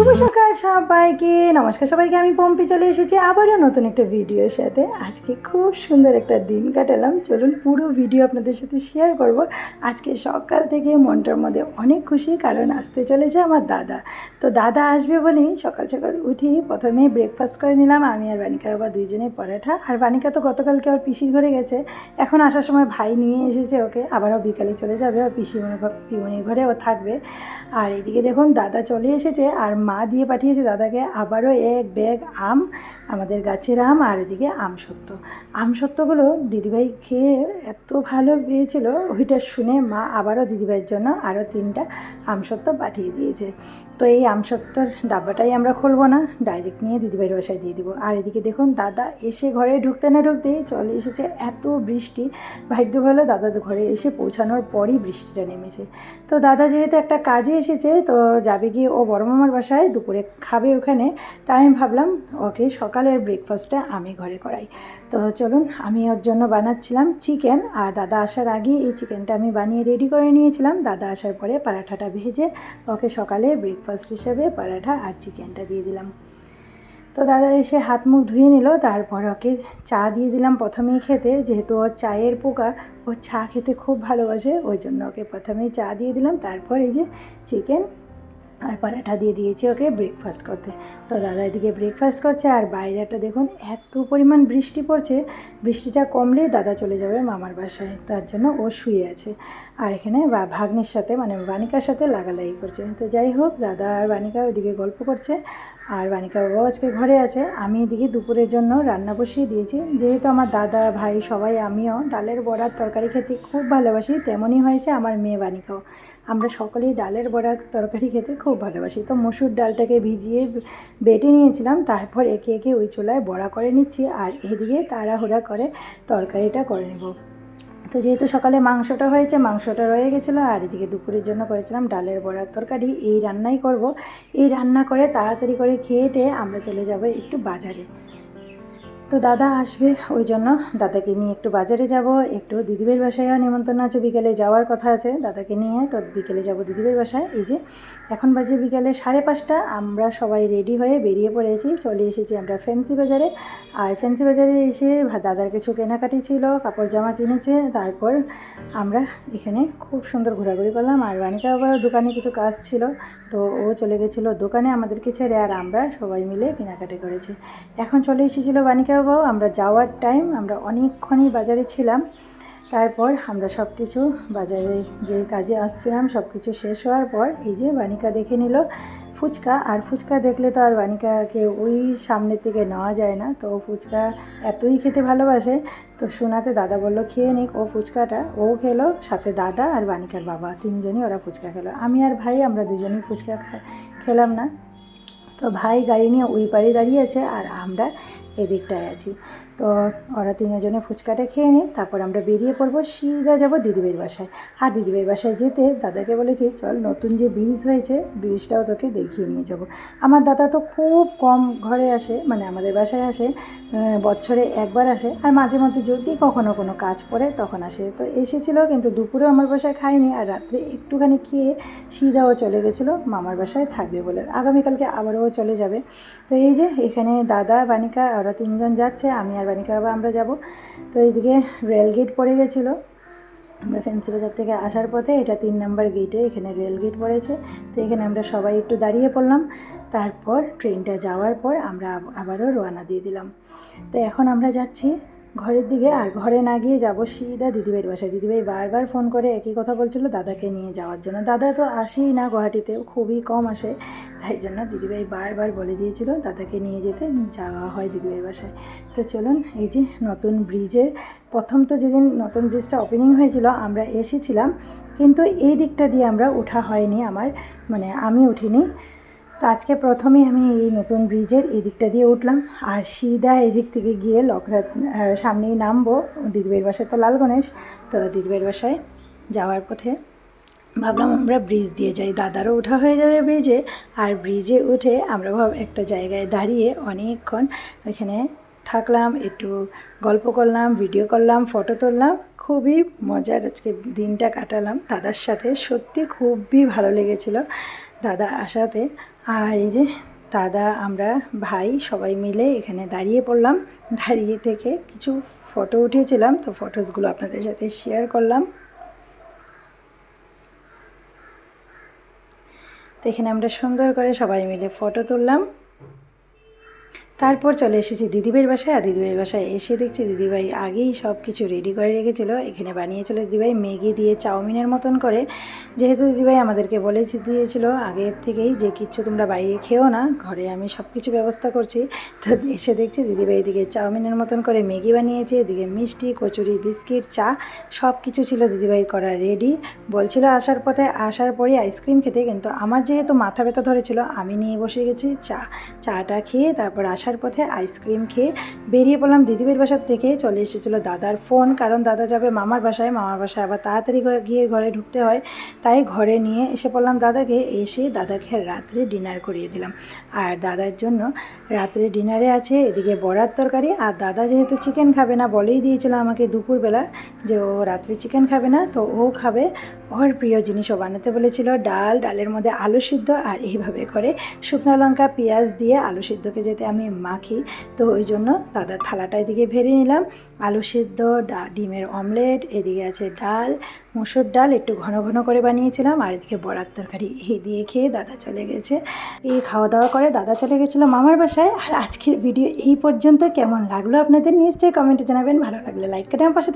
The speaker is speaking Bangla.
শুভ সকাল সবাইকে, নমস্কার সবাইকে। আমি পম্পি চলে এসেছি আবারও নতুন একটা ভিডিওর সাথে। আজকে খুব সুন্দর একটা দিন কাটালাম। চলুন পুরো ভিডিও আপনাদের সাথে শেয়ার করব। আজকে সকাল থেকে মনটার মধ্যে অনেক খুশি, কারণ আসতে চলেছে আমার দাদা। তো দাদা আসবে বলেই সকাল সকাল উঠি প্রথমেই ব্রেকফাস্ট করে নিলাম। আমি আর বানিকা বাবা দুইজনেই পরোটা। আর বানিকা তো গতকালকে ওর পিসির ঘরে গেছে, এখন আসার সময় ভাই নিয়ে এসেছে ওকে। আবারও বিকালে চলে যাবে ওর পিসিমণির ঘরে ও থাকবে। আর এদিকে দেখুন দাদা চলে এসেছে, আর মা দিয়ে পাঠিয়েছে দাদাকে আবারও এক ব্যাগ আম, আমাদের গাছের আম। আর এদিকে আমসত্ত্বগুলো দিদিভাই খেয়ে এত ভালো পেয়েছিল, ওইটা শুনে মা আবারও দিদিভাইয়ের জন্য আরও 3টা আমসত্ত্ব পাঠিয়ে দিয়েছে। তো এই আমসত্ত্বর ডাব্বাটাই আমরা খুলবো না, ডাইরেক্ট নিয়ে দিদিভাইয়ের বাসায় দিয়ে দিব। আর এদিকে দেখুন দাদা এসে ঘরে ঢুকতে না ঢুকতেই চলে এসেছে এত বৃষ্টি। ভাগ্য ভালো দাদা ঘরে এসে পৌঁছানোর পরই বৃষ্টিটা নেমেছে। তো দাদা যেহেতু একটা কাজে এসেছে, তো যাবে গিয়ে ও বড় মামার বাসায়, দুপুরে খাবে ওখানে। তাই আমি ভাবলাম ওকে সকালের ব্রেকফাস্টটা আমি ঘরে করাই। তো চলুন, আমি ওর জন্য বানাচ্ছিলাম চিকেন, আর দাদা আসার আগে এই চিকেনটা আমি বানিয়ে রেডি করে নিয়েছিলাম। দাদা আসার পরে পরাঠাটা ভেজে ওকে সকালে ব্রেকফাস্ট হিসেবে পরাঠা আর চিকেনটা দিয়ে দিলাম। তো দাদা এসে হাত মুখ ধুয়ে নিল, তারপর ওকে চা দিয়ে দিলাম প্রথমেই খেতে। যেহেতু ওর চায়ের পোকা, ও চা খেতে খুব ভালোবাসে, ওই জন্য ওকে প্রথমেই চা দিয়ে দিলাম। তারপর এই যে চিকেন আর পরাঠা দিয়ে দিয়েছি ওকে ব্রেকফাস্ট করতে। তো দাদা এদিকে ব্রেকফাস্ট করছে, আর বাইরেটা দেখুন এত পরিমাণ বৃষ্টি পড়ছে। বৃষ্টিটা কমলে দাদা চলে যাবে মামার বাসায়, তার জন্য ও শুয়ে আছে। আর এখানে ভাগ্নির সাথে মানে বানিকার সাথে লাগালাগি করছে। তো যাই হোক, দাদা আর বানিকা ওইদিকে গল্প করছে, আর বানিকা বাবাও আজকে ঘরে আছে। আমি এদিকে দুপুরের জন্য রান্না বসিয়ে দিয়েছি। যেহেতু আমার দাদা ভাই সবাই, আমিও ডালের বড়ার তরকারি খেতে খুব ভালোবাসি, তেমনই হয়েছে আমার মেয়ে বানিকাও। আমরা সকলেই ডালের বড়ার তরকারি খেতে খুব ভালোবাসি। তো মসুর ডালটাকে ভিজিয়ে বেটে নিয়েছিলাম, তারপর একে একে ওই চুলায় বড়া করে নিচ্ছি, আর এদিকে তাড়াহুড়া করে তরকারিটা করে নেব। তো যেহেতু সকালে মাংসটা হয়েছে, মাংসটা রয়ে গেছিলো, আর এদিকে দুপুরের জন্য করেছিলাম ডালের বড়ার তরকারি। এই রান্নাই করব। এই রান্না করে তাড়াতাড়ি করে খেয়ে টেয়ে আমরা চলে যাব একটু বাজারে। তো দাদা আসবে, ওই জন্য দাদাকে নিয়ে একটু বাজারে যাব। একটু দিদিভাইয়ের বাসায়ও নিমন্ত্রণ আছে, বিকেলে যাওয়ার কথা আছে দাদাকে নিয়ে। তো বিকেলে যাব দিদিভাইয়ের বাসায়। এই যে এখন বাজে বিকেলে 5:30, আমরা সবাই রেডি হয়ে বেরিয়ে পড়েছি। চলে এসেছি আমরা ফ্যান্সি বাজারে। আর ফ্যান্সি বাজারে এসে দাদার কিছু কেনাকাটি ছিল, কাপড় জামা কিনেছে। তারপর আমরা এখানে খুব সুন্দর ঘোরাঘুরি করলাম। আর বানিকা আবার দোকানে কিছু কাজ ছিল, তো ও চলে গেছিলো দোকানে আমাদেরকে ছেড়ে, আর আমরা সবাই মিলে কেনাকাটি করেছি। এখন চলে এসেছিলো বানিকা বাবাও। আমরা যাওয়ার টাইম, আমরা অনেকক্ষণই বাজারে ছিলাম। তারপর আমরা সব কিছু বাজারে যে কাজে আসছিলাম সব কিছু শেষ হওয়ার পর এই যে বানিকা দেখে নিল ফুচকা। আর ফুচকা দেখলে তো আর বানিকাকে ওই সামনের থেকে নেওয়া যায় না, তো ফুচকা এতই খেতে ভালোবাসে। তো শোনাতে দাদা বলল খেয়ে নিক ও ফুচকাটা। ও খেলো, সাথে দাদা আর বানিকার বাবা 3জনই ওরা ফুচকা খেলো। আমি আর ভাই আমরা দুজনই ফুচকা খেলাম না। তো ভাই গাড়ি নিয়ে ওই পাড়ে দাঁড়িয়ে আছে, আর আমরা এদিকটায় আছি। তো ওরা 3জনে ফুচকাটা খেয়ে নিই, তারপর আমরা বেরিয়ে পড়বো, সিধা যাবো দিদিভাইয়ের বাসায়। আর দিদিভাইয়ের বাসায় যেতে দাদাকে বলেছি চল নতুন যে ব্রিজ হয়েছে ব্রিজটাও তোকে দেখিয়ে নিয়ে যাব। আমার দাদা তো খুব কম ঘরে আসে, মানে আমাদের বাসায় আসে, বছরে একবার আসে, আর মাঝে মধ্যে যদি কখনো কোনো কাজ পড়ে তখন আসে। তো এসেছিলো, কিন্তু দুপুরেও আমার বাসায় খায়নি, আর রাত্রে একটুখানি খেয়ে সিধাও চলে গেছিলো মামার বাসায় থাকবে বলে। আগামীকালকে আবারও চলে যাবে। তো এই যে এখানে দাদা বানিকা ওরা 3জন যাচ্ছে, আমি আর বানিকা বাবা আমরা যাব। তো এইদিকে রেলগেট পড়ে গেছিলো। আমরা ফ্যান্সি বাজার থেকে আসার পথে এটা 3 নম্বর গেটে এখানে রেলগেট পড়েছে। তো এখানে আমরা সবাই একটু দাঁড়িয়ে পড়লাম। তারপর ট্রেনটা যাওয়ার পর আমরা আবারও রওনা দিয়ে দিলাম। তো এখন আমরা যাচ্ছি ঘরের দিকে, আর ঘরে না গিয়ে যাবো সিধা দিদিভাইয়ের বাসায়। দিদিভাই বারবার ফোন করে একই কথা বলছিল দাদাকে নিয়ে যাওয়ার জন্য। দাদা তো আসেই না, গুয়াহাটিতে খুবই কম আসে, তাই জন্য দিদিভাই বারবার বলে দিয়েছিল দাদাকে নিয়ে যেতে, যাওয়া হয় দিদিভাইয়ের বাসায়। তো চলুন, এই যে নতুন ব্রিজের প্রথম, তো যেদিন নতুন ব্রিজটা ওপেনিং হয়েছিল আমরা এসেছিলাম, কিন্তু এই দিকটা দিয়ে আমরা ওঠা হয়নি, মানে আমি উঠিনি। তো আজকে প্রথমেই আমি এই নতুন ব্রিজের এই দিকটা দিয়ে উঠলাম, আর সিধা এদিক থেকে গিয়ে লকরাত সামনেই নামবো। দিদিভাইয়ের বাসায় তো লাল গণেশ। তো দিদিভাইয়ের বাসায় যাওয়ার পথে ভাবলাম আমরা ব্রিজ দিয়ে যাই, দাদারও ওঠা হয়ে যাবে ব্রিজে। আর ব্রিজে উঠে আমরা একটা জায়গায় দাঁড়িয়ে অনেকক্ষণ এখানে থাকলাম, একটু গল্প করলাম, ভিডিও করলাম, ফটো তুললাম, খুবই মজার আজকে দিনটা কাটালাম দাদার সাথে, সত্যি খুবই ভালো লেগেছিল দাদা আসাতে। আর এই যে দাদা, আমরা ভাই সবাই মিলে এখানে দাঁড়িয়ে পড়লাম, দাঁড়িয়ে থেকে কিছু ফটো উঠিয়েছিলাম, তো ফটোসগুলো আপনাদের সাথে শেয়ার করলাম। তো এখানে আমরা সুন্দর করে সবাই মিলে ফটো তুললাম। তারপর চলে এসেছি দিদিভাইয়ের বাসায়। আর দিদিভাইয়ের বাসায় এসে দেখছি দিদিভাই আগেই সব কিছু রেডি করে রেখেছিল। এখানে বানিয়েছিল দিদিভাই ম্যাগি দিয়ে চাউমিনের মতন করে। যেহেতু দিদিভাই আমাদেরকে বলে দিয়েছিল আগের থেকেই যে কিচ্ছু তোমরা বাইরে খেও না, ঘরে আমি সব কিছু ব্যবস্থা করছি। তো এসে দেখছি দিদিভাই এদিকে চাউমিনের মতন করে ম্যাগি বানিয়েছে, এদিকে মিষ্টি, কচুরি, বিস্কিট, চা সব কিছু ছিল দিদিভাই করা রেডি। বলছিল আসার পথে, আসার পরই আইসক্রিম খেতে, কিন্তু আমার যেহেতু মাথা ব্যথা ধরেছিল আমি নিয়ে বসে গেছি চাটা খেয়ে। তারপর আসার পথে আইসক্রিম খেয়ে বেরিয়ে পড়লাম দিদিভাইয়ের বাসার থেকে। চলে এসেছিলো দাদার ফোন, কারণ দাদা যাবে মামার বাসায়, মামার বাসায় আবার তাড়াতাড়ি গিয়ে ঘরে ঢুকতে হয়, তাই ঘরে নিয়ে এসে পড়লাম দাদাকে। এসে দাদাকে রাত্রে ডিনার করিয়ে দিলাম। আর দাদার জন্য রাত্রে ডিনারে আছে এদিকে বড়ার তরকারি। আর দাদা যেহেতু চিকেন খাবে না, বলেই দিয়েছিল আমাকে দুপুরবেলা যে ও রাত্রে চিকেন খাবে না, তো ও খাবে ওর প্রিয় জিনিসও বানাতে বলেছিল, ডালের মধ্যে আলু সিদ্ধ। আর এইভাবে করে শুকনো লঙ্কা পেঁয়াজ দিয়ে আলু সিদ্ধকে যাতে আমি মাখি, তো ওই জন্য দাদার থালাটা এদিকে ভেড়ে নিলাম। আলু সিদ্ধ, ডিমের অমলেট, এদিকে আছে ডাল, মসুর ডাল একটু ঘন ঘন করে বানিয়েছিলাম, আর এদিকে বড়ার তরকারি। এই দিয়ে খেয়ে দাদা চলে গেছে। এই খাওয়া দাওয়া করে দাদা চলে গেছিলো মামার বাসায়। আর আজকের ভিডিও এই পর্যন্ত। কেমন লাগলো আপনাদের নিশ্চয়ই কমেন্টে জানাবেন, ভালো লাগলে লাইক করে আমার পাশে